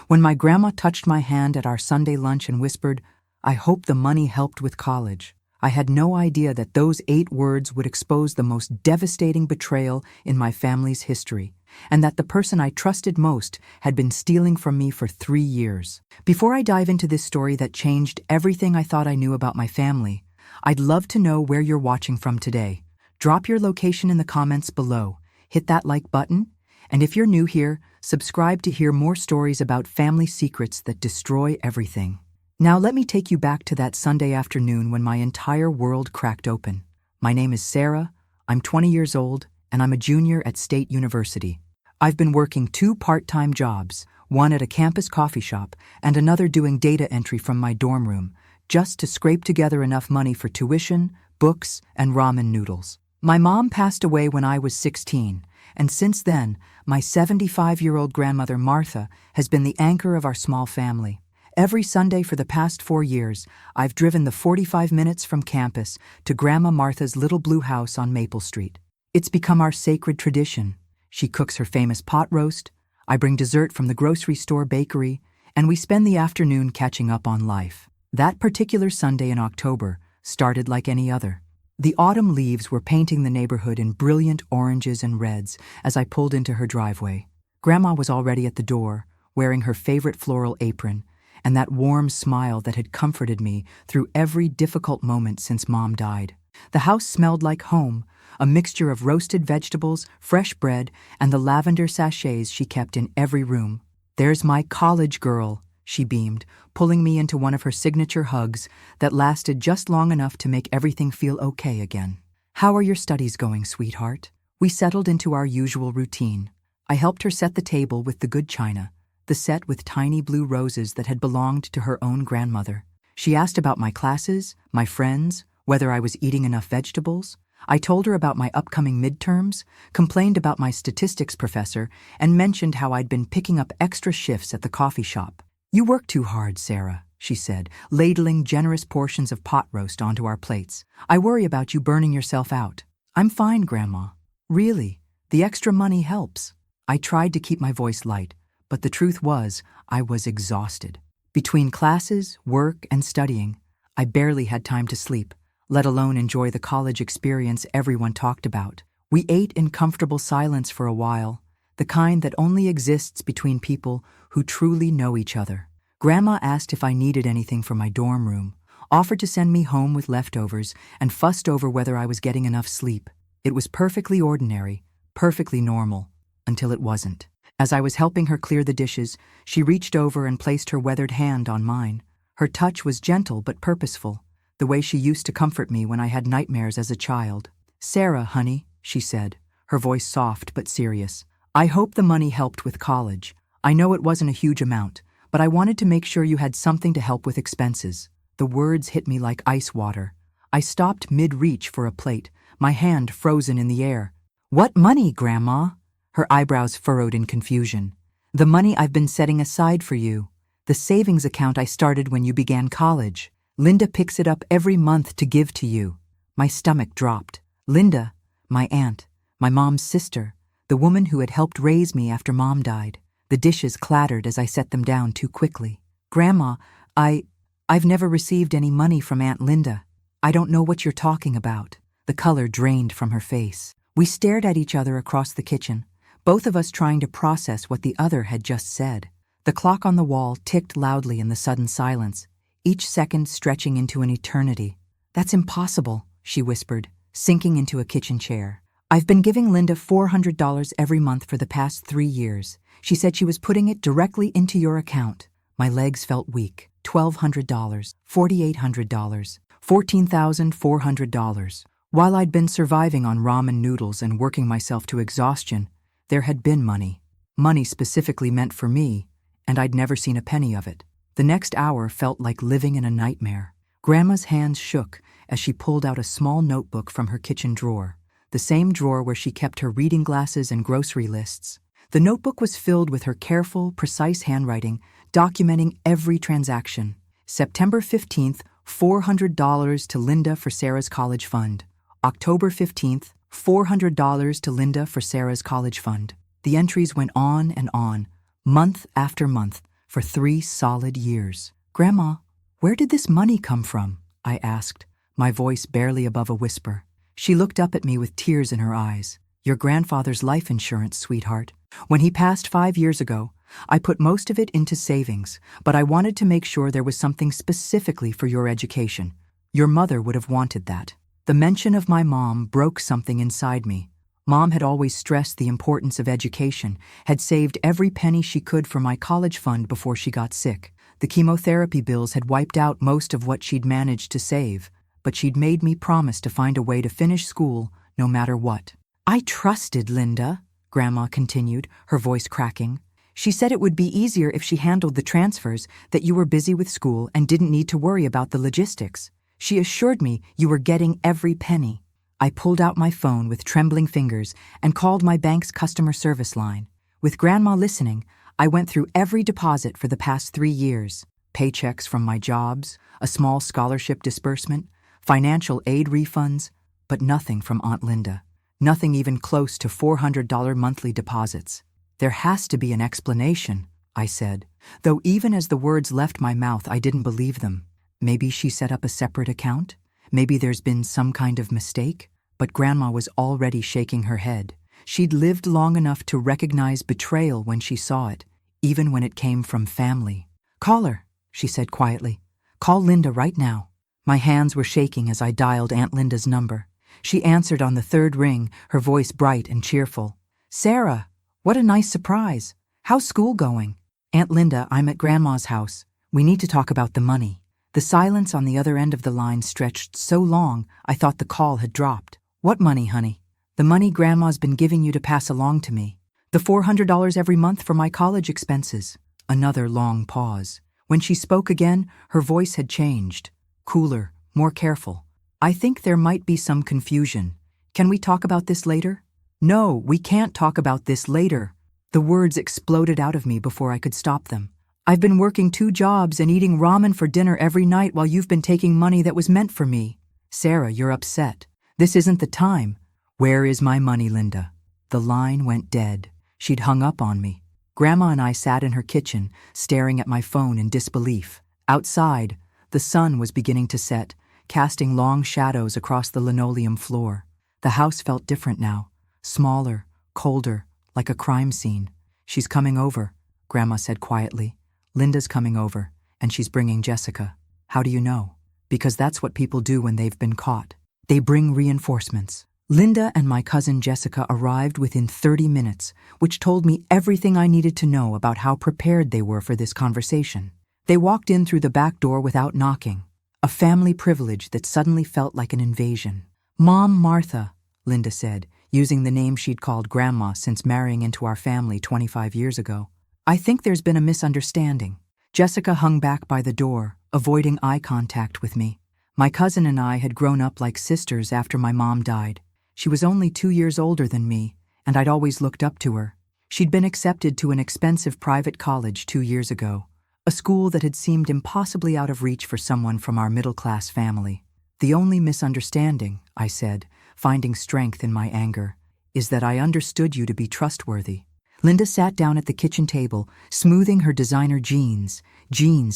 When my grandma touched my hand at our Sunday lunch and whispered, "I hope the money helped with college," I had no idea that those 8 words would expose the most devastating betrayal in my family's history, and that the person I trusted most had been stealing from me for 3 years. Before I dive into this story that changed everything I thought I knew about my family, I'd love to know where you're watching from today. Drop your location in the comments below, hit that like button, and if you're new here, subscribe to hear more stories about family secrets that destroy everything. Now let me take you back to that Sunday afternoon when my entire world cracked open. My name is Sarah, I'm 20 years old, and I'm a junior at State University. I've been working 2 part-time jobs, one at a campus coffee shop and another doing data entry from my dorm room, just to scrape together enough money for tuition, books, and ramen noodles. My mom passed away when I was 16, and since then, my 75-year-old grandmother Martha has been the anchor of our small family. Every Sunday for the past 4 years, I've driven the 45 minutes from campus to Grandma Martha's little blue house on Maple Street. It's become our sacred tradition. She cooks her famous pot roast, I bring dessert from the grocery store bakery, and we spend the afternoon catching up on life. That particular Sunday in October started like any other. The autumn leaves were painting the neighborhood in brilliant oranges and reds as I pulled into her driveway. Grandma was already at the door, wearing her favorite floral apron, and that warm smile that had comforted me through every difficult moment since Mom died. The house smelled like home, a mixture of roasted vegetables, fresh bread, and the lavender sachets she kept in every room. "There's my college girl," she beamed, pulling me into one of her signature hugs that lasted just long enough to make everything feel okay again. "How are your studies going, sweetheart?" We settled into our usual routine. I helped her set the table with the good china, the set with tiny blue roses that had belonged to her own grandmother. She asked about my classes, my friends, whether I was eating enough vegetables. I told her about my upcoming midterms, complained about my statistics professor, and mentioned how I'd been picking up extra shifts at the coffee shop. "You work too hard, Sarah," she said, ladling generous portions of pot roast onto our plates. "I worry about you burning yourself out." "I'm fine, Grandma. Really, the extra money helps." I tried to keep my voice light, but the truth was, I was exhausted. Between classes, work, and studying, I barely had time to sleep, let alone enjoy the college experience everyone talked about. We ate in comfortable silence for a while, the kind that only exists between people who truly know each other. Grandma asked if I needed anything for my dorm room, offered to send me home with leftovers, and fussed over whether I was getting enough sleep. It was perfectly ordinary, perfectly normal, until it wasn't. As I was helping her clear the dishes, she reached over and placed her weathered hand on mine. Her touch was gentle but purposeful, the way she used to comfort me when I had nightmares as a child. "Sarah, honey," she said, her voice soft but serious, "I hope the money helped with college. I know it wasn't a huge amount, but I wanted to make sure you had something to help with expenses." The words hit me like ice water. I stopped mid-reach for a plate, my hand frozen in the air. "What money, Grandma?" Her eyebrows furrowed in confusion. "The money I've been setting aside for you. The savings account I started when you began college. Linda picks it up every month to give to you." My stomach dropped. Linda, my aunt, my mom's sister, the woman who had helped raise me after Mom died. The dishes clattered as I set them down too quickly. "Grandma, I've never received any money from Aunt Linda. I don't know what you're talking about." The color drained from her face. We stared at each other across the kitchen, both of us trying to process what the other had just said. The clock on the wall ticked loudly in the sudden silence, each second stretching into an eternity. "That's impossible," she whispered, sinking into a kitchen chair. "I've been giving Linda $400 every month for the past 3 years. She said she was putting it directly into your account." My legs felt weak. $1,200, $4,800, $14,400. While I'd been surviving on ramen noodles and working myself to exhaustion, there had been money. Money specifically meant for me, and I'd never seen a penny of it. The next hour felt like living in a nightmare. Grandma's hands shook as she pulled out a small notebook from her kitchen drawer, the same drawer where she kept her reading glasses and grocery lists. The notebook was filled with her careful, precise handwriting, documenting every transaction. September 15th, $400 to Linda for Sarah's college fund. October 15th, $400 to Linda for Sarah's college fund. The entries went on and on, month after month, for 3 solid years. Grandma, where did this money come from? I asked, my voice barely above a whisper. She looked up at me with tears in her eyes. Your grandfather's life insurance, sweetheart. When he passed 5 years ago, I put most of it into savings, but I wanted to make sure there was something specifically for your education. Your mother would have wanted that. The mention of my mom broke something inside me. Mom had always stressed the importance of education, had saved every penny she could for my college fund before she got sick. The chemotherapy bills had wiped out most of what she'd managed to save, but she'd made me promise to find a way to finish school no matter what. I trusted Linda, Grandma continued, her voice cracking. She said it would be easier if she handled the transfers, that you were busy with school and didn't need to worry about the logistics. She assured me you were getting every penny. I pulled out my phone with trembling fingers and called my bank's customer service line. With Grandma listening, I went through every deposit for the past 3 years. Paychecks from my jobs, a small scholarship disbursement, financial aid refunds, but nothing from Aunt Linda. Nothing even close to $400 monthly deposits. There has to be an explanation, I said, though even as the words left my mouth I didn't believe them. Maybe she set up a separate account? Maybe there's been some kind of mistake? But Grandma was already shaking her head. She'd lived long enough to recognize betrayal when she saw it, even when it came from family. Call her, she said quietly. Call Linda right now. My hands were shaking as I dialed Aunt Linda's number. She answered on the 3rd ring, her voice bright and cheerful. Sarah, what a nice surprise. How's school going? Aunt Linda, I'm at Grandma's house. We need to talk about the money. The silence on the other end of the line stretched so long I thought the call had dropped. What money, honey? The money Grandma's been giving you to pass along to me. The $400 every month for my college expenses. Another long pause. When she spoke again, her voice had changed. Cooler, more careful. I think there might be some confusion. Can we talk about this later? No, we can't talk about this later. The words exploded out of me before I could stop them. I've been working 2 jobs and eating ramen for dinner every night while you've been taking money that was meant for me. Sarah, you're upset. This isn't the time. Where is my money, Linda? The line went dead. She'd hung up on me. Grandma and I sat in her kitchen, staring at my phone in disbelief. Outside, the sun was beginning to set, casting long shadows across the linoleum floor. The house felt different now, smaller, colder, like a crime scene. She's coming over, Grandma said quietly. Linda's coming over, and she's bringing Jessica. How do you know? Because that's what people do when they've been caught. They bring reinforcements. Linda and my cousin Jessica arrived within 30 minutes, which told me everything I needed to know about how prepared they were for this conversation. They walked in through the back door without knocking, a family privilege that suddenly felt like an invasion. Mom Martha, Linda said, using the name she'd called Grandma since marrying into our family 25 years ago. I think there's been a misunderstanding. Jessica hung back by the door, avoiding eye contact with me. My cousin and I had grown up like sisters after my mom died. She was only 2 years older than me, and I'd always looked up to her. She'd been accepted to an expensive private college 2 years ago, a school that had seemed impossibly out of reach for someone from our middle-class family. The only misunderstanding, I said, finding strength in my anger, is that I understood you to be trustworthy. Linda sat down at the kitchen table, smoothing her designer jeans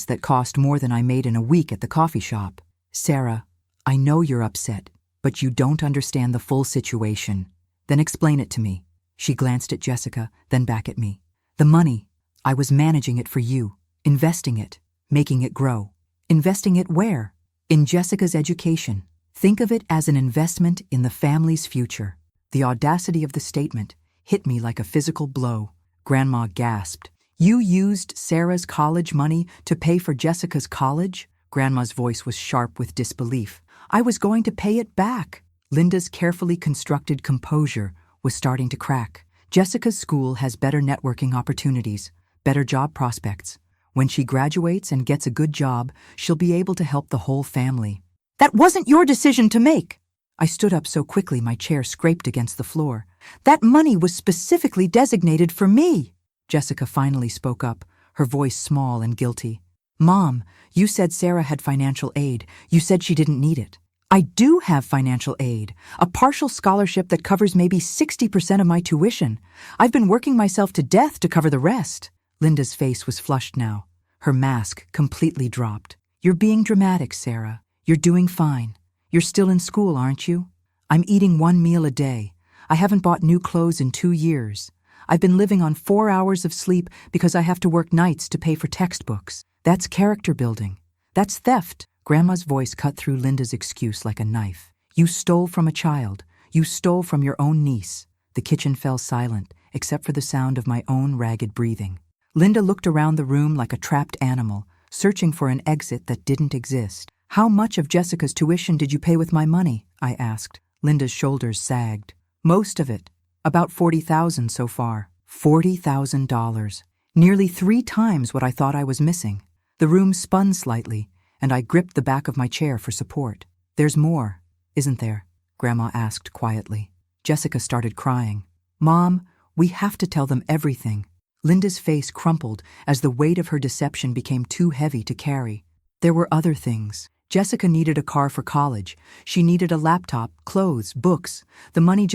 that cost more than I made in a week at the coffee shop. Sarah, I know you're upset, but you don't understand the full situation. Then explain it to me. She glanced at Jessica, then back at me. The money, I was managing it for you, investing it, making it grow. Investing it where? In Jessica's education. Think of it as an investment in the family's future. The audacity of the statement hit me like a physical blow. Grandma gasped. You used Sarah's college money to pay for Jessica's college? Grandma's voice was sharp with disbelief. I was going to pay it back. Linda's carefully constructed composure was starting to crack. Jessica's school has better networking opportunities, better job prospects. When she graduates and gets a good job, she'll be able to help the whole family. That wasn't your decision to make. I stood up so quickly my chair scraped against the floor. That money was specifically designated for me. Jessica finally spoke up, her voice small and guilty. Mom, you said Sarah had financial aid. You said she didn't need it. I do have financial aid, a partial scholarship that covers maybe 60% of my tuition. I've been working myself to death to cover the rest. Linda's face was flushed now. Her mask completely dropped. "You're being dramatic, Sarah. You're doing fine. You're still in school, aren't you?" "I'm eating 1 meal a day. I haven't bought new clothes in 2 years. I've been living on 4 hours of sleep because I have to work nights to pay for textbooks. That's character building. That's theft." Grandma's voice cut through Linda's excuse like a knife. "You stole from a child. You stole from your own niece." The kitchen fell silent, except for the sound of my own ragged breathing. Linda looked around the room like a trapped animal, searching for an exit that didn't exist. "How much of Jessica's tuition did you pay with my money?" I asked. Linda's shoulders sagged. "Most of it. About $40,000 so far." $40,000. Nearly 3 times what I thought I was missing. The room spun slightly, and I gripped the back of my chair for support. "There's more, isn't there?" Grandma asked quietly. Jessica started crying. "Mom, we have to tell them everything." Linda's face crumpled as the weight of her deception became too heavy to carry. There were other things. Jessica needed a car for college. She needed a laptop, clothes, books. The money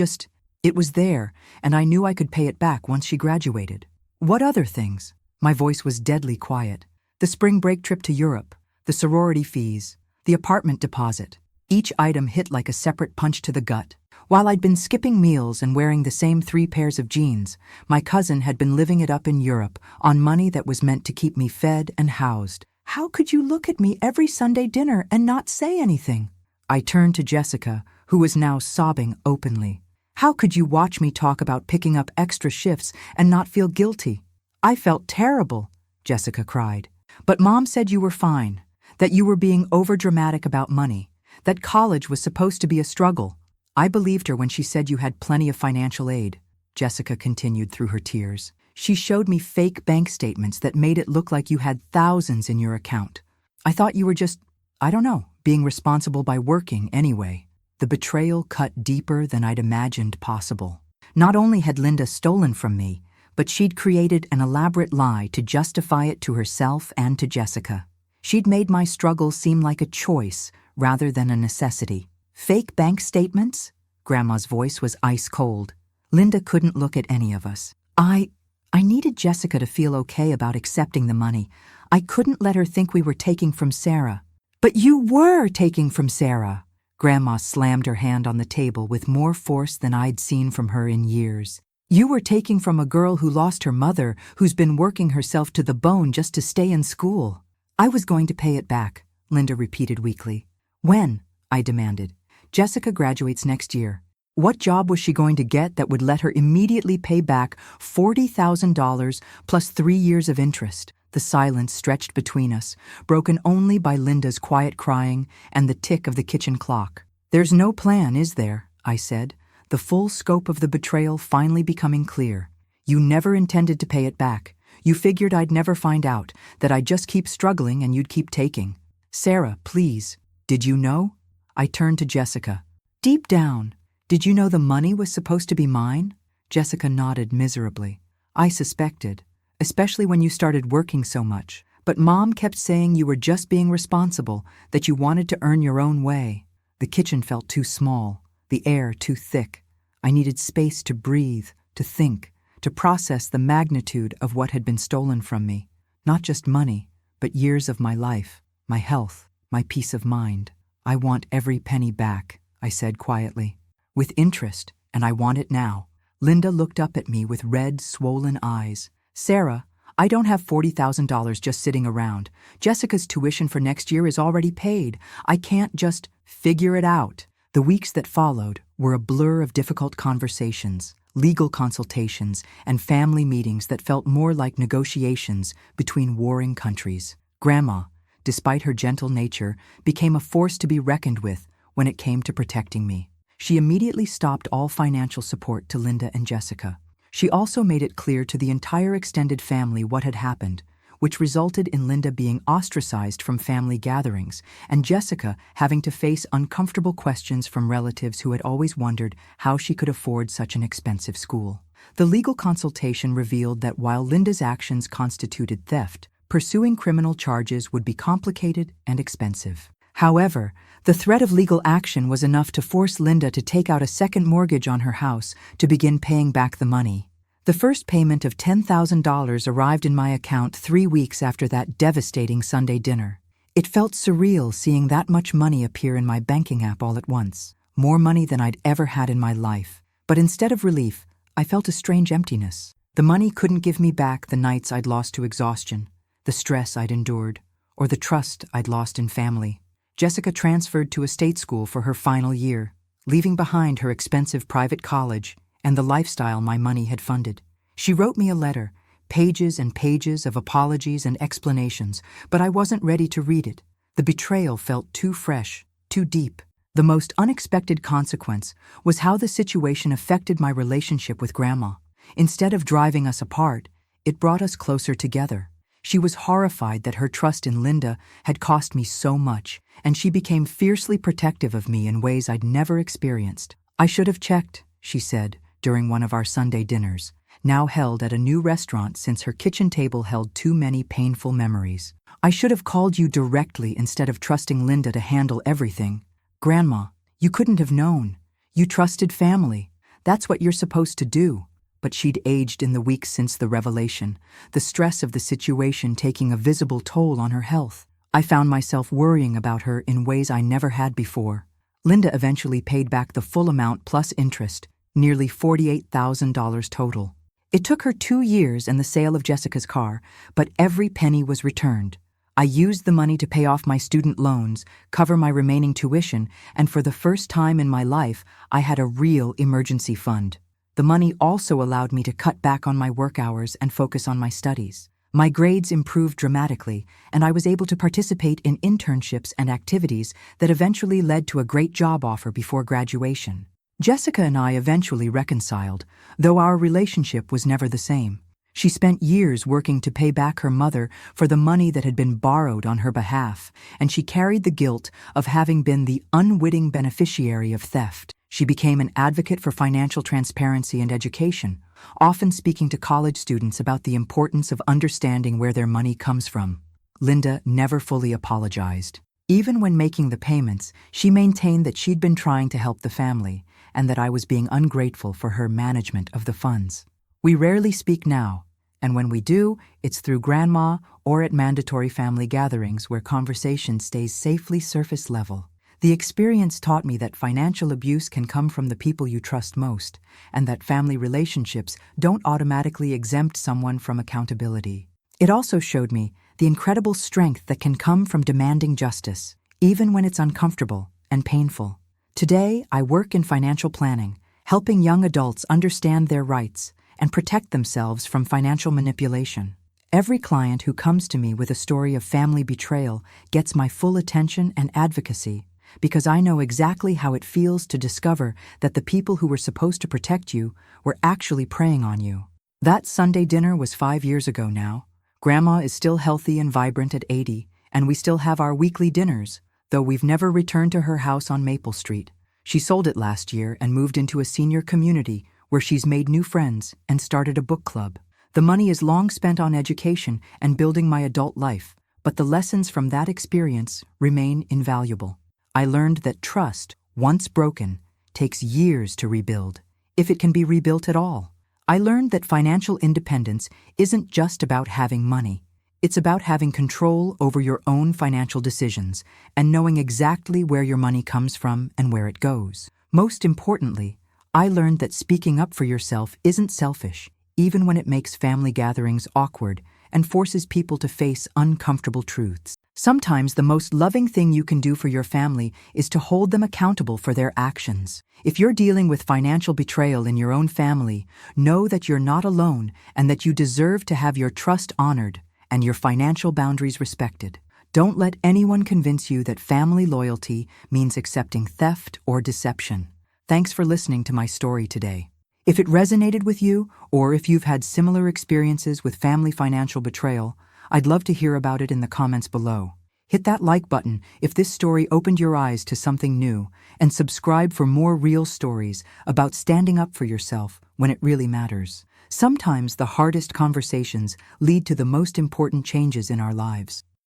it was there, and I knew I could pay it back once she graduated. "What other things?" My voice was deadly quiet. "The spring break trip to Europe, the sorority fees, the apartment deposit." Each item hit like a separate punch to the gut. While I'd been skipping meals and wearing the same 3 pairs of jeans, my cousin had been living it up in Europe on money that was meant to keep me fed and housed. "How could you look at me every Sunday dinner and not say anything?" I turned to Jessica, who was now sobbing openly. "How could you watch me talk about picking up extra shifts and not feel guilty?" "I felt terrible," Jessica cried. "But Mom said you were fine, that you were being overdramatic about money, that college was supposed to be a struggle." "I believed her when she said you had plenty of financial aid," Jessica continued through her tears. "She showed me fake bank statements that made it look like you had thousands in your account. I thought you were just, I don't know, being responsible by working anyway." The betrayal cut deeper than I'd imagined possible. Not only had Linda stolen from me, but she'd created an elaborate lie to justify it to herself and to Jessica. She'd made my struggle seem like a choice rather than a necessity. "Fake bank statements?" Grandma's voice was ice cold. Linda couldn't look at any of us. I needed Jessica to feel okay about accepting the money. I couldn't let her think we were taking from Sarah. "But you were taking from Sarah!" Grandma slammed her hand on the table with more force than I'd seen from her in years. "You were taking from a girl who lost her mother, who's been working herself to the bone just to stay in school." "I was going to pay it back," Linda repeated weakly. "When?" I demanded. "Jessica graduates next year." What job was she going to get that would let her immediately pay back $40,000 plus 3 years of interest? The silence stretched between us, broken only by Linda's quiet crying and the tick of the kitchen clock. "There's no plan, is there?" I said, the full scope of the betrayal finally becoming clear. "You never intended to pay it back. You figured I'd never find out, that I'd just keep struggling and you'd keep taking." "Sarah, please. Did you know?" I turned to Jessica. "Deep down, did you know the money was supposed to be mine?" Jessica nodded miserably. "I suspected, especially when you started working so much. But Mom kept saying you were just being responsible, that you wanted to earn your own way." The kitchen felt too small, the air too thick. I needed space to breathe, to think, to process the magnitude of what had been stolen from me. Not just money, but years of my life, my health, my peace of mind. "I want every penny back," I said quietly. "With interest, and I want it now." Linda looked up at me with red, swollen eyes. "Sarah, I don't have $40,000 just sitting around. Jessica's tuition for next year is already paid. I can't just figure it out." The weeks that followed were a blur of difficult conversations, legal consultations, and family meetings that felt more like negotiations between warring countries. Grandma, despite her gentle nature, became a force to be reckoned with when it came to protecting me. She immediately stopped all financial support to Linda and Jessica. She also made it clear to the entire extended family what had happened, which resulted in Linda being ostracized from family gatherings and Jessica having to face uncomfortable questions from relatives who had always wondered how she could afford such an expensive school. The legal consultation revealed that while Linda's actions constituted theft, pursuing criminal charges would be complicated and expensive. However, the threat of legal action was enough to force Linda to take out a second mortgage on her house to begin paying back the money. The first payment of $10,000 arrived in my account 3 weeks after that devastating Sunday dinner. It felt surreal seeing that much money appear in my banking app all at once, more money than I'd ever had in my life. But instead of relief, I felt a strange emptiness. The money couldn't give me back the nights I'd lost to exhaustion, the stress I'd endured, or the trust I'd lost in family. Jessica transferred to a state school for her final year, leaving behind her expensive private college and the lifestyle my money had funded. She wrote me a letter, pages and pages of apologies and explanations, but I wasn't ready to read it. The betrayal felt too fresh, too deep. The most unexpected consequence was how the situation affected my relationship with Grandma. Instead of driving us apart, it brought us closer together. She was horrified that her trust in Linda had cost me so much, and she became fiercely protective of me in ways I'd never experienced. "I should have checked," she said during one of our Sunday dinners, now held at a new restaurant since her kitchen table held too many painful memories. "I should have called you directly instead of trusting Linda to handle everything. Grandma, you couldn't have known. You trusted family. That's what you're supposed to do." But she'd aged in the weeks since the revelation, the stress of the situation taking a visible toll on her health. I found myself worrying about her in ways I never had before. Linda eventually paid back the full amount plus interest, nearly $48,000 total. It took her 2 years and the sale of Jessica's car, but every penny was returned. I used the money to pay off my student loans, cover my remaining tuition, and for the first time in my life, I had a real emergency fund. The money also allowed me to cut back on my work hours and focus on my studies. My grades improved dramatically, and I was able to participate in internships and activities that eventually led to a great job offer before graduation. Jessica and I eventually reconciled, though our relationship was never the same. She spent years working to pay back her mother for the money that had been borrowed on her behalf, and she carried the guilt of having been the unwitting beneficiary of theft. She became an advocate for financial transparency and education, often speaking to college students about the importance of understanding where their money comes from. Linda never fully apologized. Even when making the payments, she maintained that she'd been trying to help the family, and that I was being ungrateful for her management of the funds. We rarely speak now, and when we do, it's through Grandma or at mandatory family gatherings where conversation stays safely surface level. The experience taught me that financial abuse can come from the people you trust most, and that family relationships don't automatically exempt someone from accountability. It also showed me the incredible strength that can come from demanding justice, even when it's uncomfortable and painful. Today, I work in financial planning, helping young adults understand their rights and protect themselves from financial manipulation. Every client who comes to me with a story of family betrayal gets my full attention and advocacy, because I know exactly how it feels to discover that the people who were supposed to protect you were actually preying on you. That Sunday dinner was 5 years ago now. Grandma is still healthy and vibrant at 80, and we still have our weekly dinners, though we've never returned to her house on Maple Street. She sold it last year and moved into a senior community where she's made new friends and started a book club. The money is long spent on education and building my adult life, but the lessons from that experience remain invaluable. I learned that trust, once broken, takes years to rebuild, if it can be rebuilt at all. I learned that financial independence isn't just about having money. It's about having control over your own financial decisions and knowing exactly where your money comes from and where it goes. Most importantly, I learned that speaking up for yourself isn't selfish, even when it makes family gatherings awkward and forces people to face uncomfortable truths. Sometimes the most loving thing you can do for your family is to hold them accountable for their actions. If you're dealing with financial betrayal in your own family, know that you're not alone and that you deserve to have your trust honored and your financial boundaries respected. Don't let anyone convince you that family loyalty means accepting theft or deception. Thanks for listening to my story today. If it resonated with you, or if you've had similar experiences with family financial betrayal, I'd love to hear about it in the comments below. Hit that like button if this story opened your eyes to something new, and subscribe for more real stories about standing up for yourself when it really matters. Sometimes the hardest conversations lead to the most important changes in our lives.